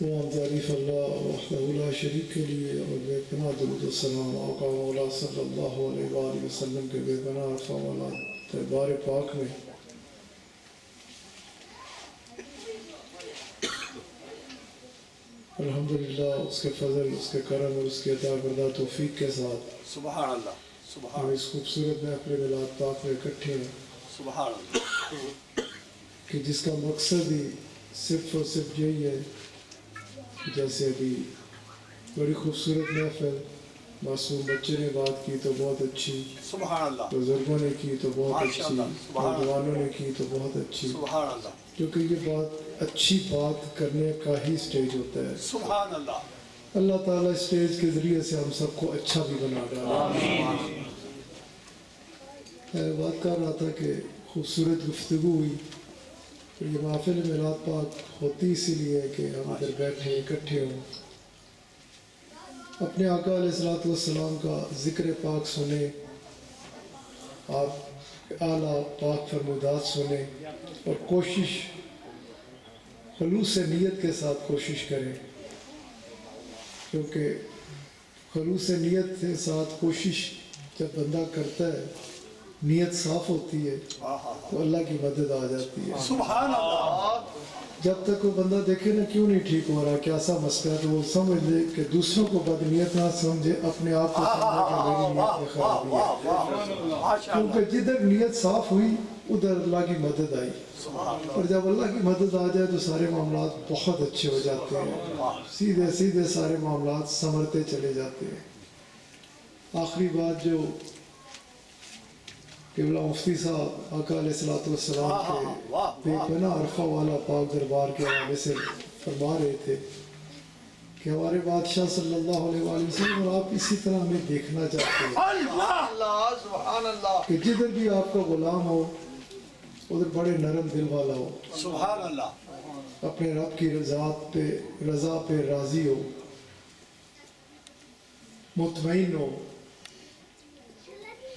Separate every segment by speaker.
Speaker 1: تعریف اللہ وحدہ لا شریک کے لیے اور بے پناہ درود و سلام آقا مولا صلی اللہ علیہ وآلہ وسلم کے بے پناہ عرفہ والا تہبار پاک میں الحمدللہ اس کے فضل، اس کے کرم اور اس کے عطا کردہ توفیق کے ساتھ
Speaker 2: سبحان اللہ سبحان
Speaker 1: ہم اس خوبصورت محفل میلاد پاک میں اکٹھے ہیں
Speaker 2: سبحان اللہ
Speaker 1: کہ جس کا مقصد ہی صرف اور صرف یہی ہے، جیسے ابھی بڑی خوبصورت محفل، معصوم بچے نے بات کی تو بہت اچھی،
Speaker 2: سبحان اللہ
Speaker 1: بزرگوں نے کی تو بہت
Speaker 2: ماشاء
Speaker 1: اچھی،
Speaker 2: اللہ، سبحان اللہ،
Speaker 1: نوجوانوں نے کی تو بہت اچھی،
Speaker 2: سبحان اللہ
Speaker 1: کیونکہ یہ بات اچھی بات کرنے کا ہی سٹیج ہوتا ہے۔
Speaker 2: سبحان اللہ
Speaker 1: اللہ تعالیٰ اسٹیج کے ذریعے سے ہم سب کو اچھا بھی بنا ڈالا۔ میں بات کر رہا تھا کہ خوبصورت گفتگو ہوئی، تو یہ محفل میلاد پاک ہوتی اسی لیے ہے کہ ہم ادھر بیٹھے اکٹھے ہوں، اپنے آقا علیہ السلام کا ذکر پاک سنیں، آپ اعلیٰ پاک فرمودات سنیں اور کوشش خلوص نیت کے ساتھ کوشش کریں، کیونکہ خلوص نیت کے ساتھ کوشش جب بندہ کرتا ہے، نیت صاف ہوتی ہے تو اللہ کی مدد آ جاتی ہے۔
Speaker 2: سبحان اللہ
Speaker 1: جب تک وہ بندہ دیکھے نا کیوں نہیں ٹھیک ہو رہا، کیسا مسئلہ ہے، تو وہ سمجھ لے کہ دوسروں کو بد نیت نہ سمجھے، اپنے آپ کو سمجھے کہ میری نیت میں خرابی ہے، کیونکہ جدھر نیت صاف ہوئی ادھر اللہ کی مدد آئی، اور جب اللہ کی مدد آ جائے تو سارے معاملات بہت اچھے ہو جاتے ہیں، سیدھے سیدھے سارے معاملات سنورتے چلے جاتے ہیں۔ آخری بات جو قبلہ مفتی صاحب آقا علیہ السلام کے بے پناہ عرفہ والا پاک دربار کے حوالے سے فرما رہے تھے کہ ہمارے بادشاہ صلی اللہ علیہ وآلہ وسلم اور آپ اسی طرح ہمیں دیکھنا چاہتے ہیں
Speaker 2: اللہ سبحان اللہ
Speaker 1: کہ جدھر بھی آپ کا غلام ہو ادھر بڑے نرم دل والا ہو،
Speaker 2: سبحان اللہ
Speaker 1: اپنے رب کی رضا پہ راضی ہو، مطمئن ہو،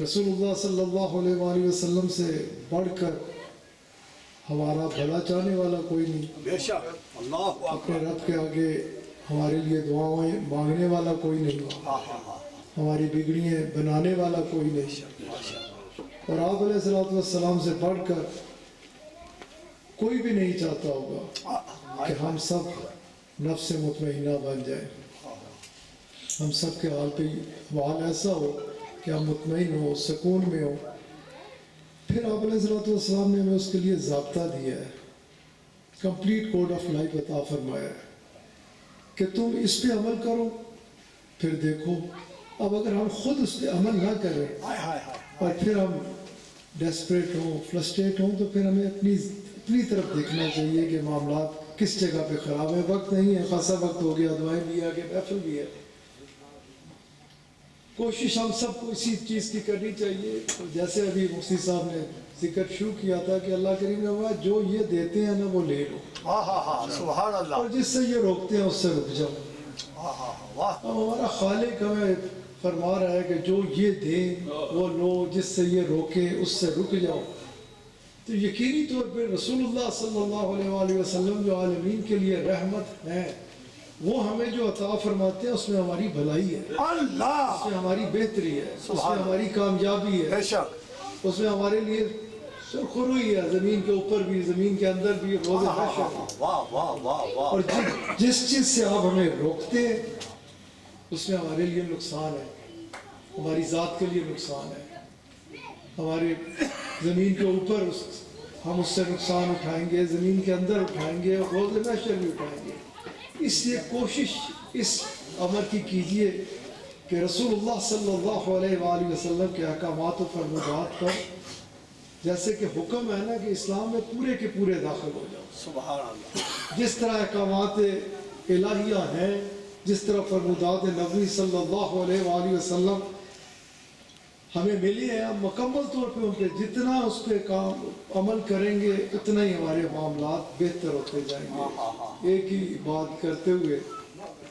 Speaker 1: رسول اللہ صلی اللہ علیہ وآلہ وسلم سے بڑھ کر ہمارا بھلا چاہنے والا کوئی نہیں،
Speaker 2: بے شک اللہ
Speaker 1: اپنے رب کے آگے ہمارے لیے دعائیں مانگنے والا کوئی نہیں، ہماری بگڑیاں بنانے والا کوئی نہیں، اور آپ علیہ السلام سے بڑھ کر کوئی بھی نہیں چاہتا ہوگا کہ ہم سب نفس مطمئنہ بن جائیں، ہم سب کے حال پہ حال ایسا ہو کہ ہم مطمئن ہو، سکون میں ہو۔ پھر آپ علیہ السلام نے ہمیں اس کے لیے ضابطہ دیا ہے، کمپلیٹ کوڈ آف لائف عطا فرمایا ہے کہ تم اس پہ عمل کرو، پھر دیکھو۔ اب اگر ہم خود اس پہ عمل نہ کریں اور پھر ہم ڈیسپریٹ ہوں، فرسٹریٹ ہوں، تو پھر ہمیں اپنی طرف دیکھنا چاہیے کہ معاملات کس جگہ پہ خراب ہے۔ وقت نہیں ہے، خاصا وقت ہو گیا، دعائیں بھی آگے، محفل بھی ہے، کوشش ہم سب کو اسی چیز کی کرنی چاہیے۔ جیسے ابھی مفتی صاحب نے ذکر شروع کیا تھا کہ اللہ کریم نے فرمایا جو یہ دیتے ہیں نا وہ لے لو،
Speaker 2: سبحان اللہ
Speaker 1: اور جس سے یہ روکتے ہیں اس سے رک جاؤ۔ اب ہمارا خالق ہمیں فرما رہا ہے کہ جو یہ دیں وہ لو، جس سے یہ روکے اس سے رک جاؤ۔ تو یقینی طور پہ رسول اللہ صلی اللہ علیہ وآلہ وسلم جو عالمین کے لیے رحمت ہیں، وہ ہمیں جو عطا فرماتے ہیں اس میں ہماری بھلائی ہے،
Speaker 2: اللہ
Speaker 1: اس میں ہماری بہتری ہے، اس میں ہماری کامیابی ہے،
Speaker 2: بے شک
Speaker 1: اس میں ہمارے لیے سرخروئی ہے، زمین کے اوپر بھی، زمین کے اندر بھی، روز حشر بھی۔
Speaker 2: واہ واہ واہ واہ
Speaker 1: اور جس چیز سے آپ ہمیں روکتے ہیں اس میں ہمارے لیے نقصان ہے، ہماری ذات کے لیے نقصان ہے، ہمارے زمین کے اوپر ہم اس سے نقصان اٹھائیں گے، زمین کے اندر اٹھائیں گے، روز محشر بھی اٹھائیں گے۔ اس لیے کوشش اس عمل کی کیجئے کہ رسول اللہ صلی اللہ علیہ وآلہ وسلم کے احکامات و فرمودات پر جیسے کہ حکم ہے نا کہ اسلام میں پورے کے پورے داخل ہو جاؤ،
Speaker 2: سبحان اللہ
Speaker 1: جس طرح احکامات الہیہ ہیں، جس طرح فرمودات نبوی صلی اللہ علیہ وآلہ وسلم ہمیں ملی ہیں، ہم مکمل طور پہ ان پہ جتنا اس پہ کام عمل کریں گے اتنا ہی ہمارے معاملات بہتر ہوتے جائیں گے۔ ایک ہی بات کرتے ہوئے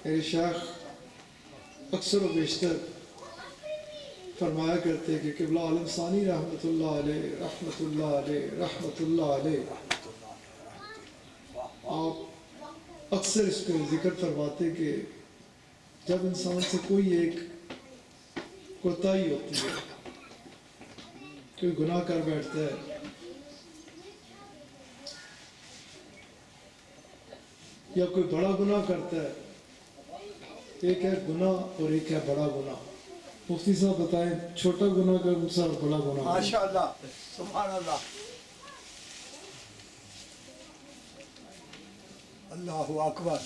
Speaker 1: میرے شیخ اکثر و بیشتر فرمایا کرتے کہ قبلہ عالم ثانی رحمۃ اللہ علیہ رحمۃ اللہ علیہ رحمۃ اللہ علیہ، آپ اکثر اس پہ ذکر فرماتے کہ جب انسان سے کوئی ایک کوتاہی ہوتی ہے، کوئی گناہ کر بیٹھتا ہے، یا کوئی بڑا گناہ کرتا ہے، ایک ہے گناہ اور ایک ہے بڑا گناہ۔ مفتی صاحب بتائیں چھوٹا گناہ کا اور بڑا گناہ۔
Speaker 2: ماشاء اللہ، سبحان اللہ، اللہ اکبر،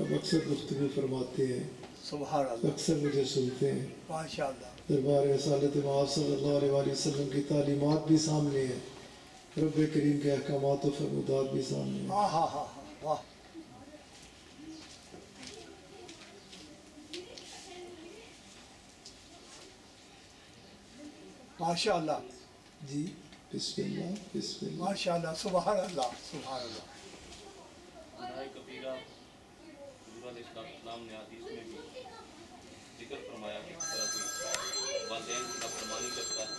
Speaker 1: اب اکثر گفتگو فرماتے ہیں،
Speaker 2: سبحان اللہ،
Speaker 1: اکثر مجھے سنتے ہیں،
Speaker 2: ماشاء اللہ،
Speaker 1: دربار رسالت مآب صلی اللہ علیہ وآلہ وسلم کی تعلیمات بھی سامنے ہیں، رب کریم کے احکامات و فرمودات بھی سامنے ہیں۔
Speaker 2: ہاں ہاں ہاں واہ، ماشاء اللہ،
Speaker 1: جی بسم اللہ بسم اللہ۔
Speaker 2: ماشاء اللہ، سبحان اللہ، سبحان اللہ،
Speaker 3: گناہ کبیرہ حضور علیہ السلام نے حدیث میں بھی ذکر فرمایا کہ اس طرح کوئی والدین کی نافرمانی کرتا ہے،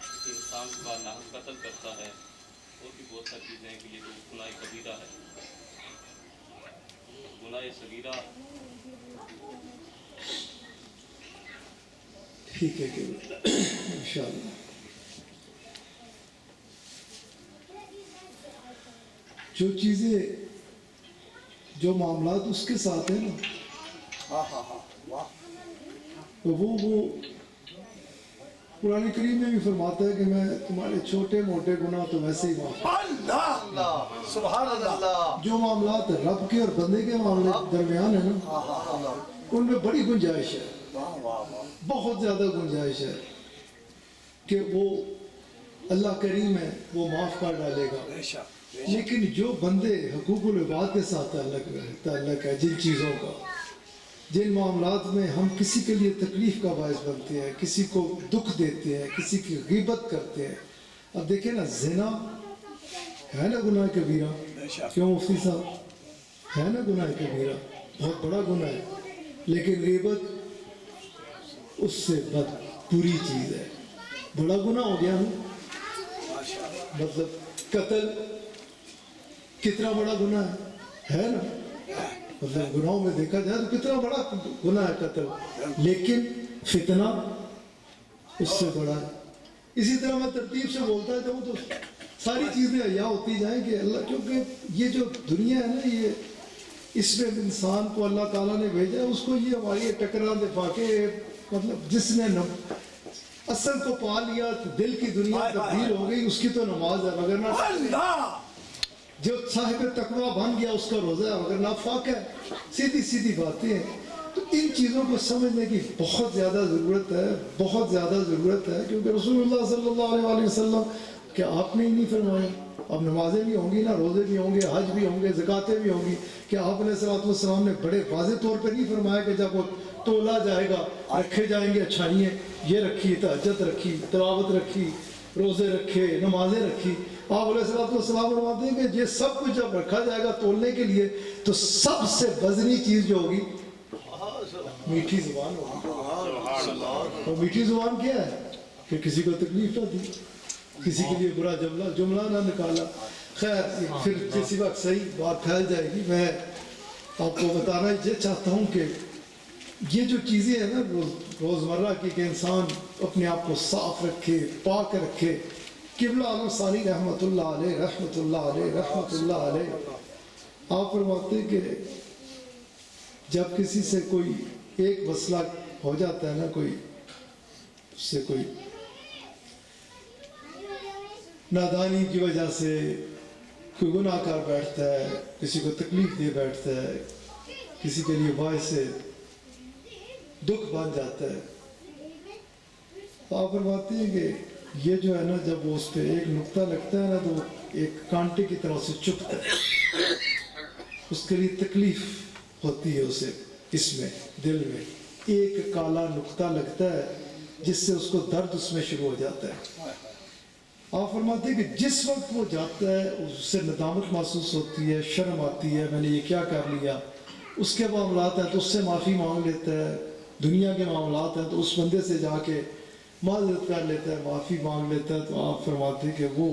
Speaker 3: کسی انسان کا ناحق قتل کرتا ہے، اور بھی بہت ساری چیزیں ہیں کہ یہ تو گناہ کبیرہ ہے۔ گناہ صغیرہ
Speaker 1: ٹھیک ہے کہ انشاءاللہ جو چیزیں جو معاملات اس کے ساتھ ہیں نا
Speaker 2: ہاں ہاں ہاں واہ،
Speaker 1: وہ قرآن کریم میں بھی فرماتا ہے کہ میں تمہارے چھوٹے موٹے گناہ تو ویسے ہی معاف۔
Speaker 2: اللہ، سبحان اللہ،
Speaker 1: جو معاملات رب کے اور بندے کے معاملے درمیان ہیں نا
Speaker 2: ہاں ہاں ہاں،
Speaker 1: ان میں بڑی گنجائش ہے،
Speaker 2: واہ واہ واہ،
Speaker 1: بہت زیادہ گنجائش ہے کہ وہ اللہ کریم ہے وہ معاف کر ڈالے گا۔
Speaker 2: بے شک، بے شک،
Speaker 1: لیکن جو بندے حقوق العباد کے ساتھ تعلق ہے، جن چیزوں کا، جن معاملات میں ہم کسی کے لیے تکلیف کا باعث بنتے ہیں، کسی کو دکھ دیتے ہیں، کسی کی غیبت کرتے ہیں۔ اب دیکھیں نا، زنا ہے نا گناہ کبیرہ،
Speaker 2: بے شک،
Speaker 1: کیوں مفتی صاحب؟ ہے نا گناہ کبیرہ، بہت بڑا گناہ ہے، لیکن غیبت اس سے بری چیز ہے، بڑا گناہ ہو گیا نا۔ مطلب قتل کتنا بڑا گناہ ہے نا، مطلب گناہوں میں دیکھا جائے تو کتنا بڑا گناہ ہے قتل، لیکن فتنہ اس سے بڑا ہے۔ اسی طرح میں ترتیب سے بولتا جاؤں تو ساری چیزیں حیا ہوتی جائیں کہ اللہ، کیونکہ یہ جو دنیا ہے نا، یہ اس میں انسان کو اللہ تعالیٰ نے بھیجا ہے، اس کو یہ ہماری ٹکرا دفاع کے، مطلب جس نے اصل کو پا لیا تو دل کی دنیا تبدیل ہو گئی، اس کی تو نماز ہے، وگرنہ
Speaker 2: اللہ،
Speaker 1: جو صاحب تقویٰ بن گیا اس کا روزہ ہے، وگرنہ فاق ہے۔ سیدھی سیدھی باتیں ہیں، تو ان چیزوں کو سمجھنے کی بہت زیادہ ضرورت ہے، بہت زیادہ ضرورت ہے، کیونکہ رسول اللہ صلی اللہ علیہ وآلہ وسلم کیا آپ نے ہی نہیں فرمایا؟ اب نمازیں بھی ہوں گی نا، روزے بھی ہوں گے، حج بھی ہوں گے، زکاتیں بھی ہوں گی، کہ آپ علیہ الصلوۃ والسلام نے بڑے واضح طور پہ نہیں فرمایا کہ جب وہ تولا جائے گا، رکھے جائیں گے اچھائیاں، یہ رکھی، تہجد رکھی، تلاوت رکھی، روزے رکھے، نمازیں رکھی؟ آپ علیہ الصلوۃ والسلام فرماتے ہیں کہ یہ سب کچھ جب رکھا جائے گا تولنے کے لیے تو سب سے وزنی چیز جو ہوگی میٹھی زبان ہوگی۔ اور میٹھی زبان کیا ہے؟ کہ کسی کو تکلیف نہ دی، کسی کے لیے برا جملہ نہ نکالا۔ خیر، پھر کسی وقت صحیح بات پھیل جائے گی۔ میں آپ کو بتانا یہ چاہتا ہوں کہ یہ جو چیزیں ہیں نا روزمرہ کی، کہ انسان اپنے آپ کو صاف رکھے، پاک رکھے۔ قبلہ عالم ثانی رحمۃ اللہ علیہ، رحمۃ اللہ علیہ، رحمۃ اللہ علیہ، آپ فرماتے کہ جب کسی سے کوئی ایک مسئلہ ہو جاتا ہے نا، کوئی اس سے کوئی نادانی کی وجہ سے کوئی گناہ کر بیٹھتا ہے، کسی کو تکلیف دے بیٹھتا ہے، کسی کے لیے باعث دکھ بن جاتا ہے، تو آپ فرماتے ہیں کہ یہ جو ہے نا، جب وہ اس پہ ایک نقطہ لگتا ہے نا تو ایک کانٹے کی طرح سے چبھتا ہے، اس کے لیے تکلیف ہوتی ہے اسے، اس میں دل میں ایک کالا نقطہ لگتا ہے جس سے اس کو درد اس میں شروع ہو جاتا ہے۔ آپ فرماتے ہیں کہ جس وقت وہ جاتا ہے اس سے ندامت محسوس ہوتی ہے، شرم آتی ہے، میں نے یہ کیا کر لیا۔ اس کے معاملات ہیں تو اس سے معافی مانگ لیتا ہے، دنیا کے معاملات ہیں تو اس بندے سے جا کے معذرت کر لیتا ہے، معافی مانگ لیتا ہے، تو آپ فرماتے ہیں کہ وہ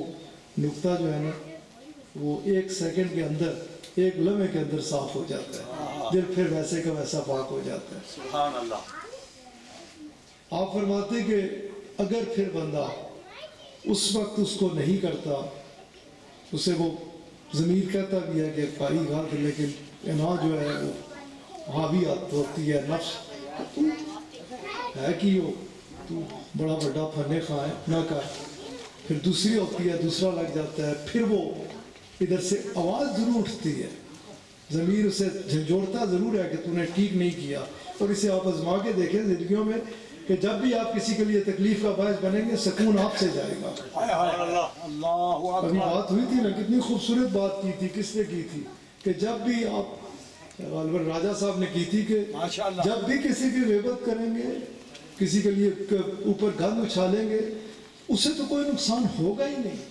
Speaker 1: نقطہ جو ہے نا وہ 1 سیکنڈ کے اندر ایک لمحے کے اندر صاف ہو جاتا ہے، دل پھر ویسے کا ویسا پاک ہو جاتا ہے۔
Speaker 2: سبحان اللہ۔
Speaker 1: آپ فرماتے کہ اگر پھر بندہ اس وقت اس کو نہیں کرتا، اسے وہ ضمیر کہتا بھی ہے کہ بھائی غلط، لیکن انا جو ہے وہ حاویت ہوتی ہے نفس، تو ہے کہ تو بڑا بڑا فن خواہ ہے نہ کر، پھر دوسری ہوتی ہے، دوسرا لگ جاتا ہے، پھر وہ ادھر سے آواز ضرور اٹھتی ہے، ضمیر اسے جھنجھوڑتا ضرور ہے کہ تو نے ٹھیک نہیں کیا۔ اور اسے آپ آزما کے دیکھیں زندگیوں میں کہ جب بھی آپ کسی کے لیے تکلیف کا باعث بنیں گے، سکون آپ سے جائے گا۔
Speaker 2: اللہ
Speaker 1: ابھی
Speaker 2: اکبر۔
Speaker 1: بات ہوئی تھی نا، کتنی خوبصورت بات کی تھی، کس نے کی تھی کہ جب بھی آپ، غالباً راجہ صاحب نے کی تھی کہ
Speaker 2: ماشاءاللہ۔
Speaker 1: جب بھی کسی کی غیبت کریں گے، کسی کے لیے اوپر گند اچھالیں گے، اسے تو کوئی نقصان ہوگا ہی نہیں۔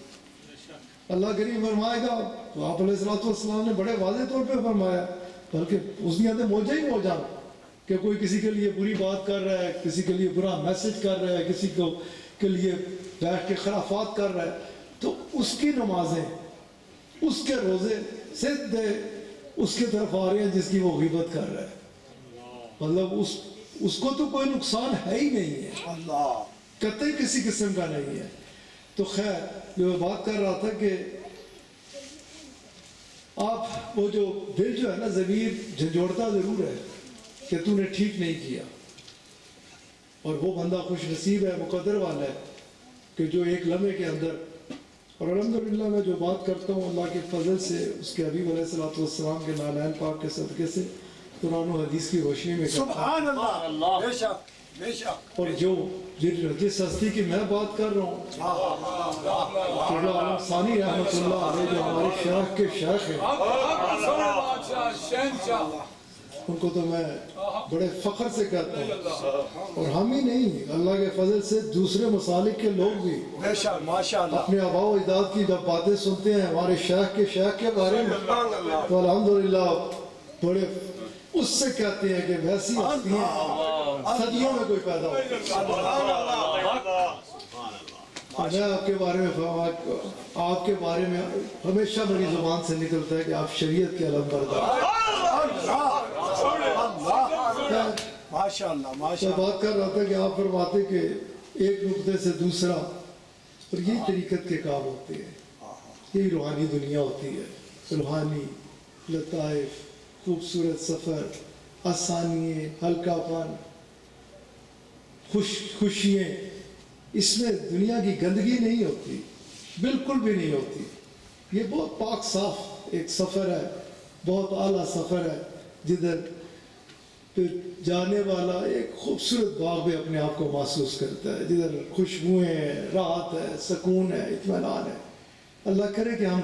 Speaker 1: اللہ کریم فرمائے گا، تو آپ علیہ السلام نے بڑے واضح طور پہ فرمایا، بلکہ اس دنیا سے موجہ ہی موجہ کہ کوئی کسی کے لیے بری بات کر رہا ہے، کسی کے لیے برا میسج کر رہا ہے، کسی کے لیے بیٹھ کے خرافات کر رہا ہے، تو اس کی نمازیں، اس کے روزے سیدھے اس کے طرف آ رہے ہیں جس کی وہ غیبت کر رہا ہے۔ مطلب اس کو تو کوئی نقصان ہے ہی نہیں ہے،
Speaker 2: اللہ
Speaker 1: قطعی کسی قسم کا نہیں ہے۔ تو خیر جو میں بات کر رہا تھا کہ آپ وہ جو دل جو ہے نا، ضمیر جھنجھوڑتا ضرور ہے کہ تو نے ٹھیک نہیں کیا، اور وہ بندہ خوش نصیب ہے، مقدر والا ہے کہ جو ایک لمحے کے اندر، اور الحمدللہ میں جو بات کرتا ہوں اللہ کے فضل سے، اس کے حبیب علیہ السلام کے نالین پاک کے صدقے سے قرآن و حدیث کی روشنی میں کرتا ہوں۔
Speaker 2: سبحان اللہ، بے شک بے شک۔
Speaker 1: اور جس ہستی کی میں بات کر رہا ہوں، قبلہ عالم ثانی رحمۃ اللہ علیہ، جو ہمارے شیخ کے شیخ ہیں، ان کو تو میں بڑے فخر سے کہتا ہوں، اور ہم ہی نہیں، اللہ کے فضل سے دوسرے مسالک کے لوگ بھی
Speaker 2: بے شک ماشاءاللہ۔
Speaker 1: اپنے آباء و اجداد کی جب باتیں سنتے ہیں ہمارے شیخ کے بارے میں، تو الحمدللہ بڑے اس سے کہتے ہیں کہ ویسی ہستیاں صدیوں میں کوئی پیدا ہوتی ہے۔ میں آپ کے بارے میں آپ کے بارے میں ہمیشہ میری زبان سے نکلتا ہے کہ آپ شریعت کے علم بردار۔
Speaker 2: ماشاءاللہ
Speaker 1: میں
Speaker 2: ماشاءاللہ۔
Speaker 1: بات کر رہا تھا کہ آپ فرماتے کہ ایک نقطے سے دوسرا، اور یہی طریقت کے کام ہوتے ہیں، یہی روحانی دنیا ہوتی ہے، روحانی لطائف، خوبصورت سفر، آسانییں، ہلکا پن، خوشیاں، اس میں دنیا کی گندگی نہیں ہوتی، بالکل بھی نہیں ہوتی۔ یہ بہت پاک صاف ایک سفر ہے، بہت اعلیٰ سفر ہے، جدھر پھر جانے والا ایک خوبصورت باغ میں اپنے آپ کو محسوس کرتا ہے، جدھر خوشبوئیں ہیں، راحت ہے، سکون ہے، اطمینان ہے۔ اللہ کرے کہ ہم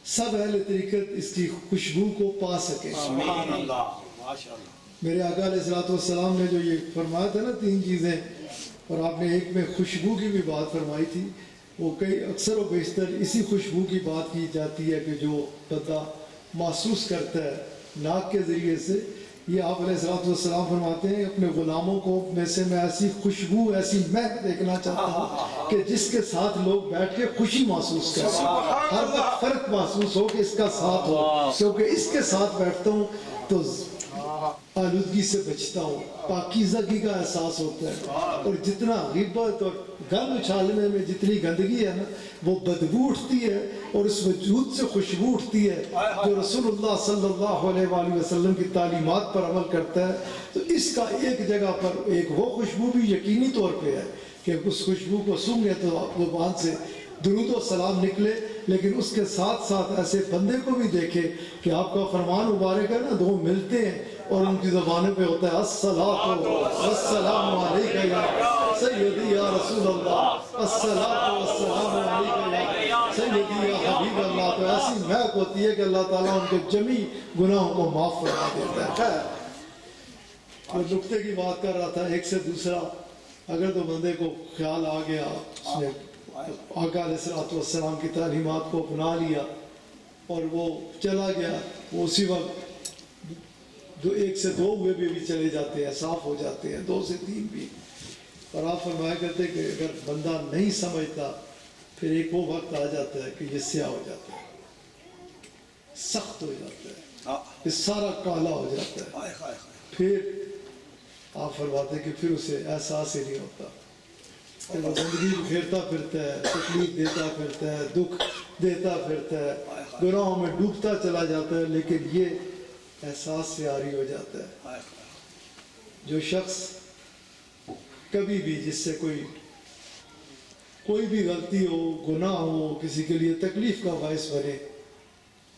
Speaker 1: سب اہل طریقت اس کی خوشبو کو پا سکیں۔
Speaker 2: سبحان اللہ ماشاءاللہ۔
Speaker 1: میرے آقا علیہ السلام نے جو یہ فرمایا تھا نا 3 چیزیں، اور آپ نے ایک میں خوشبو کی بھی بات فرمائی تھی، وہ کئی اکثر و بیشتر اسی خوشبو کی بات کی جاتی ہے کہ جو بندہ محسوس کرتا ہے ناک کے ذریعے سے۔ یہ آپ علیہ السلام فرماتے ہیں اپنے غلاموں کو میں سے میں ایسی خوشبو، ایسی مہک دیکھنا چاہتا ہوں کہ جس کے ساتھ لوگ بیٹھ کے خوشی محسوس کریں، ہر وقت فرق محسوس ہو کہ اس کا ساتھ ہو، کیونکہ اس کے ساتھ بیٹھتا ہوں تو آلودگی سے بچتا ہوں، پاکیزگی کا احساس ہوتا ہے، اور جتنا غیبت اور گند اچھالنے میں جتنی گندگی ہے نا، وہ بدبو اٹھتی ہے، اور اس وجود سے خوشبو اٹھتی ہے جو رسول اللہ صلی اللہ علیہ وآلہ وسلم کی تعلیمات پر عمل کرتا ہے۔ تو اس کا ایک جگہ پر ایک وہ خوشبو بھی یقینی طور پہ ہے کہ اس خوشبو کو سونگے تو آپ زبان سے درود و سلام نکلے، لیکن اس کے ساتھ ساتھ ایسے بندے کو بھی دیکھے کہ آپ کا فرمان مبارک ہے نا، دو ملتے ہیں اور ان کی زبانوں پہ ہوتا ہے الصلاۃ والسلام علیکہ یا سیدی یا رسول اللہ، الصلاۃ والسلام علیکہ یا سیدی یا حبیب اللہ۔ تو ایسی مہک ہوتی ہے کہ اللہ تعالیٰ ان کے جمیع گناہوں کو معاف فرما دیتا ہے۔ خیر، اور نقطے کی بات کر رہا تھا ایک سے دوسرا، اگر تو بندے کو خیال آ گیا، اس نے آقا علیہ السلام کی تعلیمات کو اپنا لیا اور وہ چلا گیا، وہ اسی وقت جو 1 سے 2 ہوئے بھی چلے جاتے ہیں، صاف ہو جاتے ہیں، 2 سے 3 بھی۔ اور آپ فرمایا کرتے کہ اگر بندہ نہیں سمجھتا، پھر ایک وہ وقت آ جاتا ہے کہ یہ سیاہ ہو جاتا ہے، سخت ہو جاتا ہے،
Speaker 2: ہاں
Speaker 1: یہ سارا کالا ہو جاتا ہے.
Speaker 2: ہائے ہائے ہائے
Speaker 1: پھر آپ فرماتے ہیں کہ پھر اسے احساس ہی نہیں ہوتا کہ وہ زندگی پھرتا پھرتا ہے، تکلیف دیتا پھرتا ہے، دکھ دیتا پھرتا ہے، گناہوں میں ڈوبتا چلا جاتا ہے، لیکن یہ احساس سے عاری ہو جاتا ہے.
Speaker 2: ہائے ہائے.
Speaker 1: جو شخص کبھی بھی جس سے کوئی بھی غلطی ہو، گناہ ہو، کسی کے لیے تکلیف کا باعث بنے،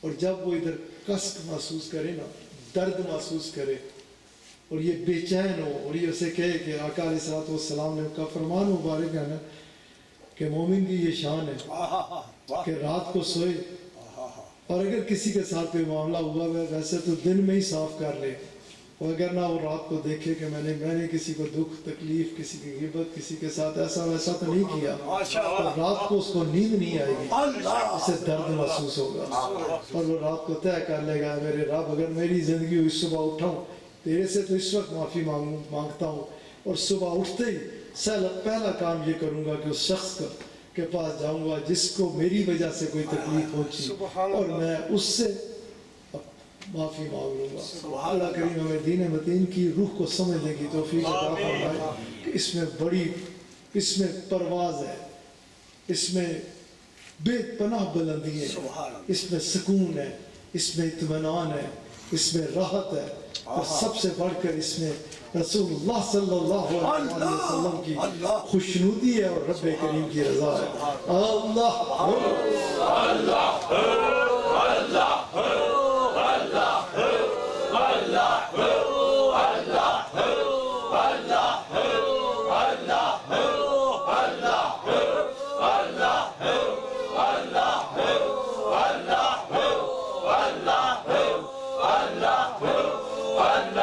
Speaker 1: اور جب وہ ادھر کشٹ محسوس کرے نا، درد محسوس کرے، اور یہ بے چین ہو، اور یہ اسے کہے کہ آقا علیہ الصلوۃ والسلام نے کا فرمان مبارک ہے نا کہ مومن کی یہ شان ہے
Speaker 2: واہ
Speaker 1: کہ رات کو سوئے، اور اگر کسی کے ساتھ کوئی معاملہ ہوا ہے ویسے تو دن میں ہی صاف کر لے، اور اگر نہ وہ رات کو دیکھے کہ میں نے کسی کو دکھ تکلیف، کسی کی غیبت، کسی کے ساتھ ایسا ویسا تو نہیں کیا، تو رات کو اس کو نیند نہیں آئے گی، اسے درد محسوس ہوگا، اور وہ رات کو طے کر لے گا میرے رب اگر میری زندگی ہوئی صبح اٹھاؤں تیرے سے تو اس وقت معافی مانگتا ہوں، اور صبح اٹھتے ہی پہلا کام یہ کروں گا کہ اس شخص کے پاس جاؤں گا جس کو میری وجہ سے کوئی تکلیف پہنچی، اور میں اس سے معافی مانگ لوں گا. اللہ کریم ہمیں دین متین کی روح کو سمجھنے کی توفیق عطا فرمائے کہ اس میں پرواز ہے، اس میں بے پناہ بلندی ہے، اس میں سکون ہے، اس میں اطمینان ہے، اس میں راحت ہے، اور سب سے بڑھ کر اس میں رسول اللہ صلی اللہ علیہ وسلم کی خوشنودی ہے اور رب کریم کی رضا ہے. اللہ